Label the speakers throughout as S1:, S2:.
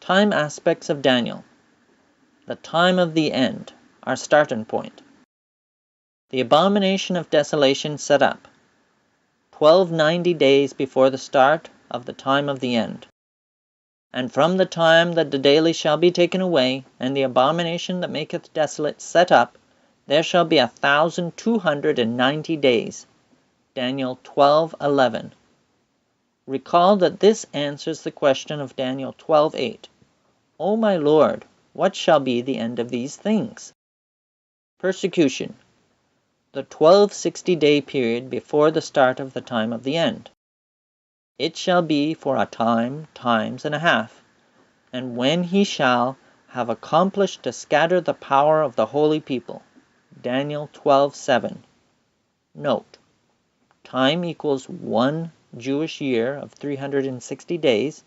S1: Time aspects of Daniel. The time of the end, our starting point. The abomination of desolation set up 1290 days before the start of the time of the end. And from the time that the daily shall be taken away, and the abomination that maketh desolate set up, there shall be 1290 days. Daniel 12:11. Recall that this answers the question of Daniel 12:8. O my Lord, what shall be the end of these things? Persecution. The 1260-day period before the start of the time of the end. It shall be for a time, times and a half, and when he shall have accomplished to scatter the power of the holy people. Daniel 12:7. Note: time equals 1 Jewish year of 360 days.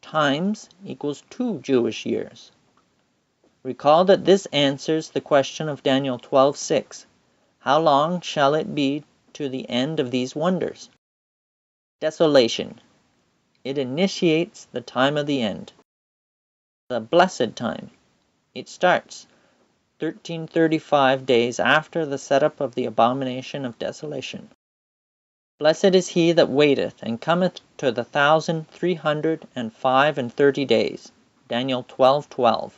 S1: Times equals 2 Jewish years. Recall that this answers the question of Daniel 12:6. How long shall it be to the end of these wonders? Desolation. It initiates the time of the end. The blessed time. It starts 1335 days after the setup of the abomination of desolation. Blessed is he that waiteth, and cometh to the 1335 days. Daniel 12:12.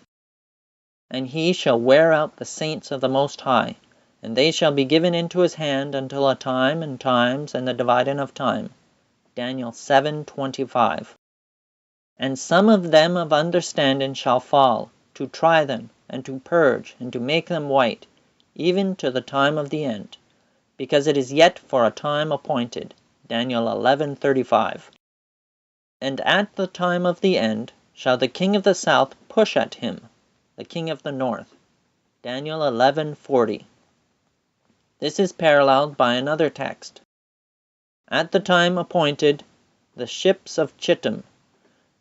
S1: And he shall wear out the saints of the Most High, and they shall be given into his hand until a time and times and the dividing of time. Daniel 7:25. And some of them of understanding shall fall, to try them, and to purge, and to make them white, even to the time of the end, because it is yet for a time appointed. Daniel 11:35. And at the time of the end shall the king of the south push at him, the king of the north. Daniel 11:40. This is paralleled by another text. At the time appointed, the ships of Chittim,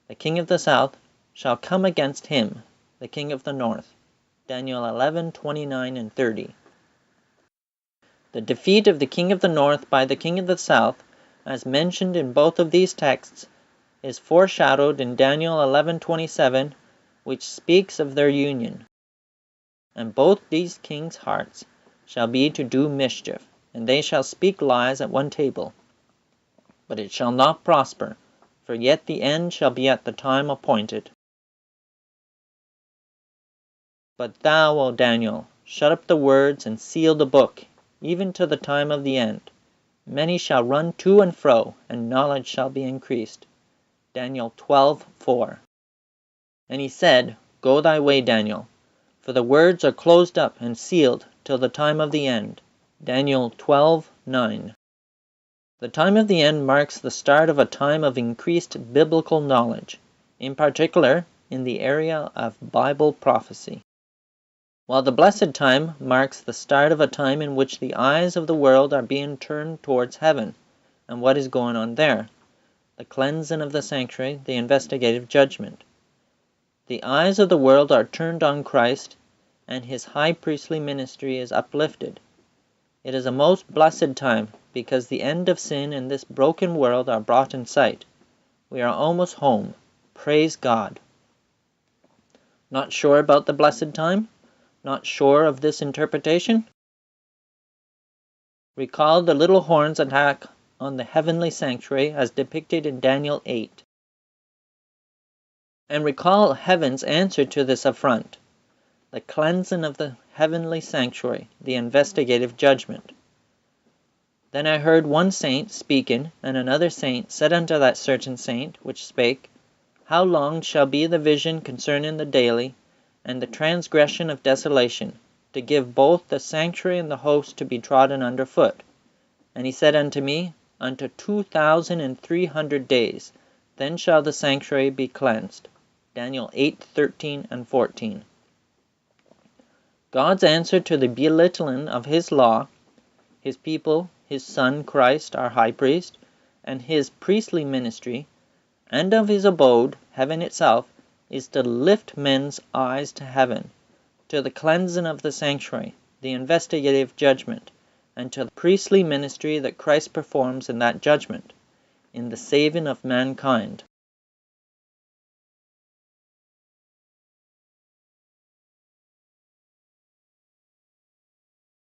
S1: the king of the south, shall come against him, the king of the north. Daniel 11:29 and 30. The defeat of the king of the north by the king of the south, as mentioned in both of these texts, is foreshadowed in Daniel 11:27, which speaks of their union. And both these kings' hearts shall be to do mischief, and they shall speak lies at one table. But it shall not prosper, for yet the end shall be at the time appointed. But thou, O Daniel, shut up the words and seal the book, even to the time of the end. Many shall run to and fro, and knowledge shall be increased. Daniel 12:4. And he said, Go thy way, Daniel, for the words are closed up and sealed till the time of the end. Daniel 12:9. The time of the end marks the start of a time of increased biblical knowledge, in particular in the area of Bible prophecy. While the blessed time marks the start of a time in which the eyes of the world are being turned towards heaven and what is going on there, the cleansing of the sanctuary, the investigative judgment. The eyes of the world are turned on Christ, and his high priestly ministry is uplifted. It is a most blessed time, because the end of sin in this broken world are brought in sight. We are almost home. Praise God. Not sure about the blessed time? Not sure of this interpretation? Recall the little horn's attack on the heavenly sanctuary as depicted in Daniel 8. And recall heaven's answer to this affront, the cleansing of the heavenly sanctuary, the investigative judgment. Then I heard one saint speaking, and another saint said unto that certain saint which spake, How long shall be the vision concerning the daily, and the transgression of desolation, to give both the sanctuary and the host to be trodden under foot? And he said unto me, Unto 2,300 days, then shall the sanctuary be cleansed. Daniel 8:13 and 14. God's answer to the belittling of his law, his people, his Son Christ, our high priest, and his priestly ministry, and of his abode, heaven itself, is to lift men's eyes to heaven, to the cleansing of the sanctuary, the investigative judgment, and to the priestly ministry that Christ performs in that judgment, in the saving of mankind.